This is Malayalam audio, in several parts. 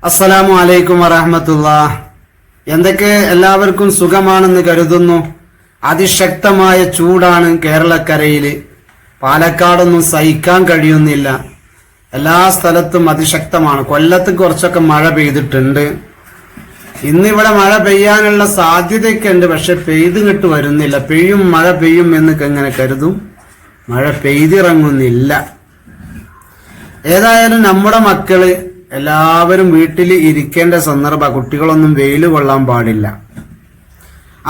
അസ്സലാമു അലൈക്കും വറഹ്മത്തുള്ളാഹ്. എന്തൊക്കെ എല്ലാവർക്കും സുഖമാണെന്ന് കരുതുന്നു. അതിശക്തമായ ചൂടാണ് കേരളക്കരയില്. പാലക്കാടൊന്നും സഹിക്കാൻ കഴിയുന്നില്ല. എല്ലാ സ്ഥലത്തും അതിശക്തമാണ്. കൊല്ലത്ത് കുറച്ചൊക്കെ മഴ പെയ്തിട്ടുണ്ട്. ഇന്നിവിടെ മഴ പെയ്യാനുള്ള സാധ്യതയൊക്കെ ഉണ്ട്, പക്ഷെ പെയ്തിങ്ങോട്ട് വരുന്നില്ല. മഴ പെയ്യും എന്ന് എങ്ങനെ കരുതും, മഴ പെയ്തിറങ്ങുന്നില്ല. ഏതായാലും നമ്മുടെ മക്കള് എല്ലാവരും വീട്ടിൽ ഇരിക്കേണ്ട സന്ദർഭ, കുട്ടികളൊന്നും വെയിൽ കൊള്ളാൻ പാടില്ല.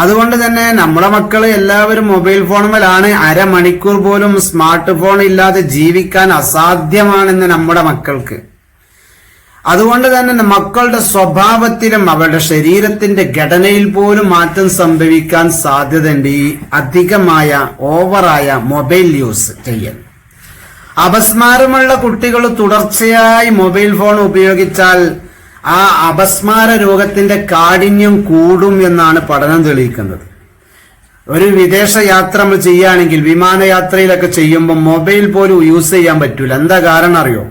അതുകൊണ്ട് തന്നെ നമ്മുടെ മക്കള് എല്ലാവരും മൊബൈൽ ഫോണുമേലാണ്. അരമണിക്കൂർ പോലും സ്മാർട്ട് ഫോൺ ഇല്ലാതെ ജീവിക്കാൻ അസാധ്യമാണെന്ന് നമ്മുടെ മക്കൾക്ക്. അതുകൊണ്ട് തന്നെ മക്കളുടെ സ്വഭാവത്തിലും അവരുടെ ശരീരത്തിന്റെ ഘടനയിൽ പോലും മാറ്റം സംഭവിക്കാൻ സാധ്യതയുണ്ട് ഈ അധികമായ ഓവറായ മൊബൈൽ യൂസ് ചെയ്യൽ. അപസ്മാരമുള്ള കുട്ടികൾ തുടർച്ചയായി മൊബൈൽ ഫോൺ ഉപയോഗിച്ചാൽ ആ അപസ്മാര രോഗത്തിന്റെ കാഠിന്യം കൂടും എന്നാണ് പഠനം തെളിയിക്കുന്നത്. ഒരു വിദേശ യാത്ര നമ്മൾ ചെയ്യുകയാണെങ്കിൽ, വിമാനയാത്രയിലൊക്കെ ചെയ്യുമ്പോൾ മൊബൈൽ പോലും യൂസ് ചെയ്യാൻ പറ്റൂല. എന്താ കാരണം അറിയോ?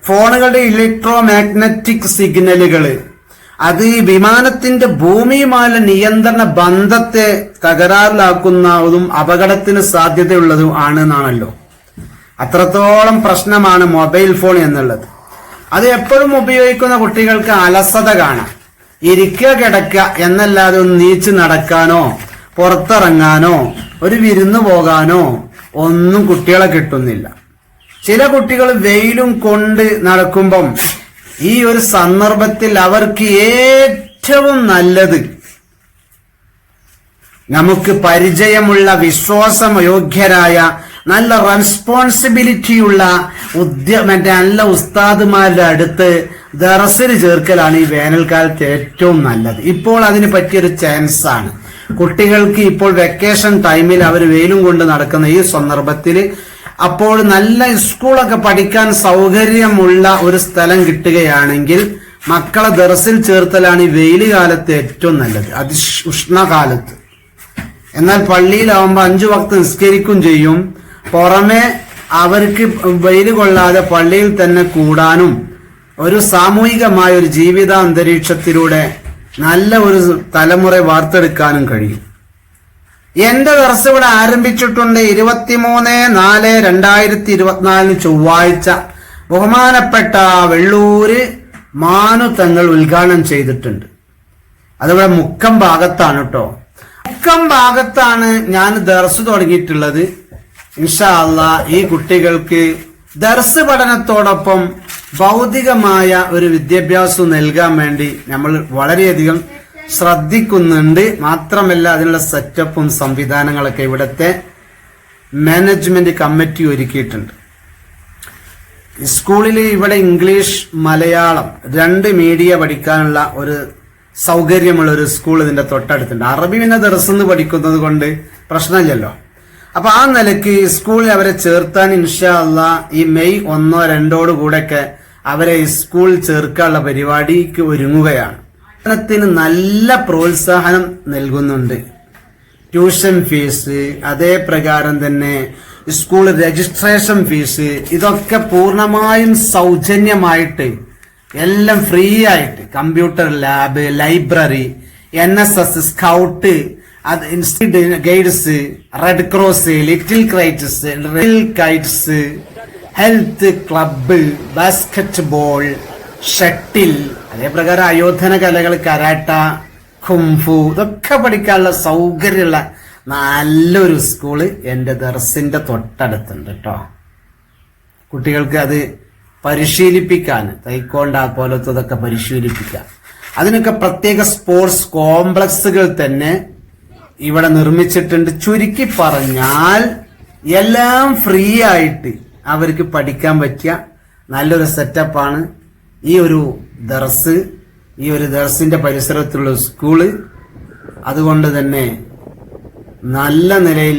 ഫോണുകളുടെ ഇലക്ട്രോ മാഗ്നറ്റിക് സിഗ്നലുകൾ അത് വിമാനത്തിന്റെ ഭൂമിയുമായുള്ള നിയന്ത്രണ ബന്ധത്തെ തകരാറിലാക്കുന്നതും അപകടത്തിന് സാധ്യതയുള്ളതും ആണെന്നാണല്ലോ. അത്രത്തോളം പ്രശ്നമാണ് മൊബൈൽ ഫോൺ എന്നുള്ളത്. അത് എപ്പോഴും ഉപയോഗിക്കുന്ന കുട്ടികൾക്ക് അലസത കാണാം. ഇരിക്കുക കിടക്കുക എന്നല്ലാതെ ഒന്ന് നീച്ച് നടക്കാനോ പുറത്തിറങ്ങാനോ ഒരു വിരുന്ന് പോകാനോ ഒന്നും കുട്ടികളെ കിട്ടുന്നില്ല. ചില കുട്ടികൾ വെയിലും കൊണ്ട് നടക്കുമ്പം ഈ ഒരു സന്ദർഭത്തിൽ അവർക്ക് ഏറ്റവും നല്ലത് നമുക്ക് പരിചയമുള്ള വിശ്വാസയോഗ്യരായ നല്ല റെസ്പോൺസിബിലിറ്റിയുള്ള നല്ല ഉസ്താദുമാരുടെ അടുത്ത് ദർസിൽ ചേർക്കലാണ് ഈ വേനൽക്കാലത്ത് ഏറ്റവും നല്ലത്. ഇപ്പോൾ അതിന് പറ്റിയൊരു ചാൻസ് ആണ്. കുട്ടികൾക്ക് ഇപ്പോൾ വെക്കേഷൻ ടൈമിൽ അവർ വെയിലും കൊണ്ട് നടക്കുന്ന ഈ സന്ദർഭത്തിൽ അപ്പോൾ നല്ല സ്കൂളൊക്കെ പഠിക്കാൻ സൗകര്യമുള്ള ഒരു സ്ഥലം കിട്ടുകയാണെങ്കിൽ മക്കളെ ദർസിൽ ചേർത്തലാണ് ഈ വെയിൽ കാലത്ത് ഏറ്റവും നല്ലത്, ഉഷ്ണകാലത്ത്. എന്നാൽ പള്ളിയിലാവുമ്പോൾ 5 വക്ത് നിസ്കരിക്കും ചെയ്യും. പുറമെ അവർക്ക് വെയിൽ കൊള്ളാതെ പള്ളിയിൽ തന്നെ കൂടാനും ഒരു സാമൂഹികമായ ഒരു ജീവിതാന്തരീക്ഷത്തിലൂടെ നല്ല ഒരു തലമുറ വാർത്തെടുക്കാനും കഴിയും. എന്റെ ദർസ് ഇവിടെ ആരംഭിച്ചിട്ടുണ്ട്. 23/4/2024 ചൊവ്വാഴ്ച ബഹുമാനപ്പെട്ട വെള്ളൂര് മാനു തങ്ങൾ ഉദ്ഘാടനം ചെയ്തിട്ടുണ്ട്. അതിവിടെ മുക്കം ഭാഗത്താണ് കേട്ടോ. മുക്കം ഭാഗത്താണ് ഞാൻ ദർസ് തുടങ്ങിയിട്ടുള്ളത്. ഇൻഷാ അല്ലാഹ് ഈ കുട്ടികൾക്ക് ദർസ് പഠനത്തോടൊപ്പം ഭൗതികമായ ഒരു വിദ്യാഭ്യാസം നൽകാൻ വേണ്ടി നമ്മൾ വളരെയധികം ശ്രദ്ധിക്കുന്നുണ്ട്. മാത്രമല്ല അതിനുള്ള സെറ്റപ്പും സംവിധാനങ്ങളൊക്കെ ഇവിടുത്തെ മാനേജ്മെന്റ് കമ്മിറ്റി ഒരുക്കിയിട്ടുണ്ട്. സ്കൂളിൽ ഇവിടെ ഇംഗ്ലീഷ് മലയാളം 2 മീഡിയ പഠിക്കാനുള്ള ഒരു സൗകര്യമുള്ള ഒരു സ്കൂൾ ഇതിന്റെ തൊട്ടടുത്തുണ്ട്. അറബി പിന്നെ ദർസ് പഠിക്കുന്നത് കൊണ്ട് പ്രശ്നമില്ലല്ലോ. അപ്പൊ ആ നിലയ്ക്ക് സ്കൂളിൽ അവരെ ചേർത്താൻ ഇൻഷാ അല്ലാഹ് ഈ മെയ് 1-2 കൂടെയൊക്കെ അവരെ സ്കൂളിൽ ചേർക്കാനുള്ള പരിപാടിക്ക് ഒരുങ്ങുകയാണ്. പഠനത്തിന് നല്ല പ്രോത്സാഹനം നൽകുന്നുണ്ട്. ട്യൂഷൻ ഫീസ്, അതേ പ്രകാരം തന്നെ സ്കൂൾ രജിസ്ട്രേഷൻ ഫീസ്, ഇതൊക്കെ പൂർണ്ണമായും സൗജന്യമായിട്ട് എല്ലാം ഫ്രീ ആയിട്ട്, computer lab, library, NSS, scout, guides, red cross, little kites, health club, basket ball, shuttle, അതേപ്രകാരം ആയോധന കലകൾ, കരാട്ട, കുംഫു, ഇതൊക്കെ പഠിക്കാനുള്ള സൗകര്യമുള്ള നല്ലൊരു സ്കൂള് എന്റെ ദർസിന്റെ തൊട്ടടുത്തുണ്ട് കേട്ടോ. കുട്ടികൾക്ക് അത് പരിശീലിപ്പിക്കാൻ, തൈക്കോണ്ട പോലത്തതൊക്കെ പരിശീലിപ്പിക്കാൻ, അതിനൊക്കെ പ്രത്യേക സ്പോർട്സ് കോംപ്ലക്സുകൾ തന്നെ ഇവിടെ നിർമ്മിച്ചിട്ടുണ്ട്. ചുരുക്കി പറഞ്ഞാൽ എല്ലാം ഫ്രീ ആയിട്ട് അവർക്ക് പഠിക്കാൻ പറ്റിയ നല്ലൊരു സെറ്റപ്പാണ് ഈ ഒരു ദർസിന്റെ പരിസരത്തുള്ള സ്കൂള്. അതുകൊണ്ട് തന്നെ നല്ല നിലയിൽ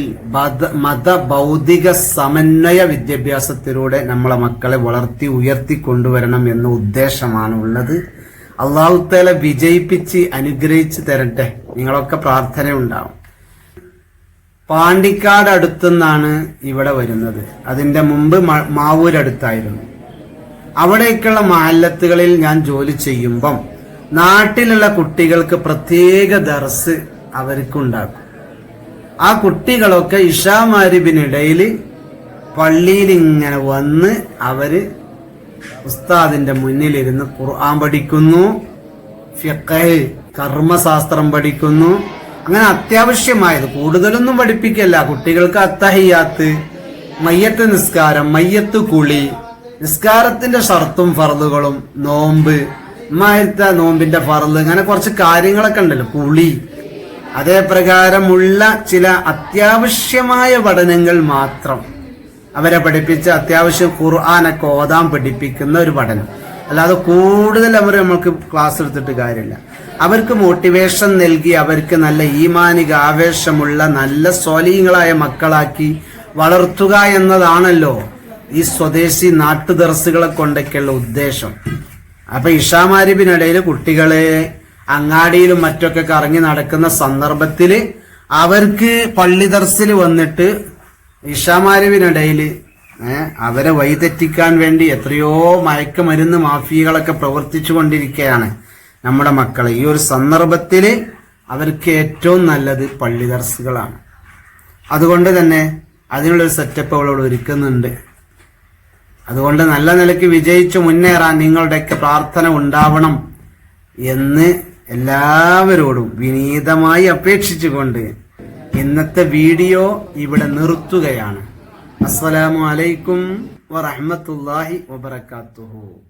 മത ഭൗതിക സമന്വയ വിദ്യാഭ്യാസത്തിലൂടെ നമ്മളെ മക്കളെ വളർത്തി ഉയർത്തി കൊണ്ടുവരണം എന്ന ഉദ്ദേശമാണ് ഉള്ളത്. അല്ലാഹു തആല വിജയിപ്പിച്ച് അനുഗ്രഹിച്ച് തരട്ടെ. നിങ്ങളൊക്കെ പ്രാർത്ഥന ഉണ്ടാവും. പാണ്ടിക്കാട് അടുത്തുനിന്നാണ് ഇവിടെ വരുന്നത്. അതിന്റെ മുമ്പ് മാവൂരടുത്തായിരുന്നു. അവിടേക്കുള്ള മഹല്ലത്തുകളിൽ ഞാൻ ജോലി ചെയ്യുമ്പം നാട്ടിലുള്ള കുട്ടികൾക്ക് പ്രത്യേക ദർസ് അവർക്കുണ്ടാക്കും. ആ കുട്ടികളൊക്കെ ഇശാ മഗ്‌രിബിനിടയിൽ പള്ളിയിൽ ഇങ്ങനെ വന്ന് അവര് ഉസ്താദിന്റെ മുന്നിലിരുന്ന് ഖുർആൻ പഠിക്കുന്നു, ഫിഖ് കർമ്മശാസ്ത്രം പഠിക്കുന്നു. അങ്ങനെ അത്യാവശ്യമായത് കൂടുതലൊന്നും പഠിപ്പിക്കല്ല. കുട്ടികൾക്ക് അത്തഹിയാത്ത്, മയ്യത്ത് നിസ്കാരം, മയ്യത്ത് കുളി, നിസ്കാരത്തിന്റെ ഷർത്തും ഫർളുകളും, നോമ്പ്, നോമ്പിന്റെ ഫർള്, അങ്ങനെ കുറച്ച് കാര്യങ്ങളൊക്കെ ഉണ്ടല്ലോ, കുളി, അതേ പ്രകാരമുള്ള ചില അത്യാവശ്യമായ പഠനങ്ങൾ മാത്രം അവരെ പഠിപ്പിച്ച് അത്യാവശ്യം ഖുർആനൊക്കെ ഓതാൻ പഠിപ്പിക്കുന്ന ഒരു പഠനം. അല്ലാതെ കൂടുതൽ നമുക്ക് ക്ലാസ് എടുത്തിട്ട് കാര്യമില്ല. അവർക്ക് മോട്ടിവേഷൻ നൽകി അവർക്ക് നല്ല ഈമാനിക ആവേശമുള്ള നല്ല സ്വാലിഹീങ്ങളായ മക്കളാക്കി വളർത്തുക എന്നതാണല്ലോ ഈ സ്വദേശി നാട്ടുദർസുകളെ കൊണ്ടൊക്കെയുള്ള ഉദ്ദേശം. അപ്പൊ ഇശാ മഗ്‌രിബിനിടയിൽ കുട്ടികളെ അങ്ങാടിയിലും മറ്റൊക്കെ കറങ്ങി നടക്കുന്ന സന്ദർഭത്തില് അവർക്ക് പള്ളി ദർസിൽ വന്നിട്ട് ഇശാ മഗ്‌രിബിനിടയിൽ അവരെ വഴിതെറ്റിക്കാൻ വേണ്ടി എത്രയോ മയക്കുമരുന്ന് മാഫിയകളൊക്കെ പ്രവർത്തിച്ചു കൊണ്ടിരിക്കുകയാണ് നമ്മുടെ മക്കളെ. ഈ ഒരു സന്ദർഭത്തില് അവർക്ക് ഏറ്റവും നല്ലത് പള്ളി ദർസുകളാണ്. അതുകൊണ്ട് തന്നെ അതിനുള്ളൊരു സെറ്റപ്പ് അവളോട് ഒരുക്കുന്നുണ്ട്. അതുകൊണ്ട് നല്ല നിലയ്ക്ക് വിജയിച്ചു മുന്നേറാൻ നിങ്ങളുടെയൊക്കെ പ്രാർത്ഥന ഉണ്ടാവണം എന്ന് എല്ലാവരോടും വിനീതമായി അപേക്ഷിച്ചുകൊണ്ട് ഇന്നത്തെ വീഡിയോ ഇവിടെ നിർത്തുകയാണ്. അസ്സലാമു അലൈക്കും വറഹ്മത്തുള്ളാഹി വബറകാതുഹു.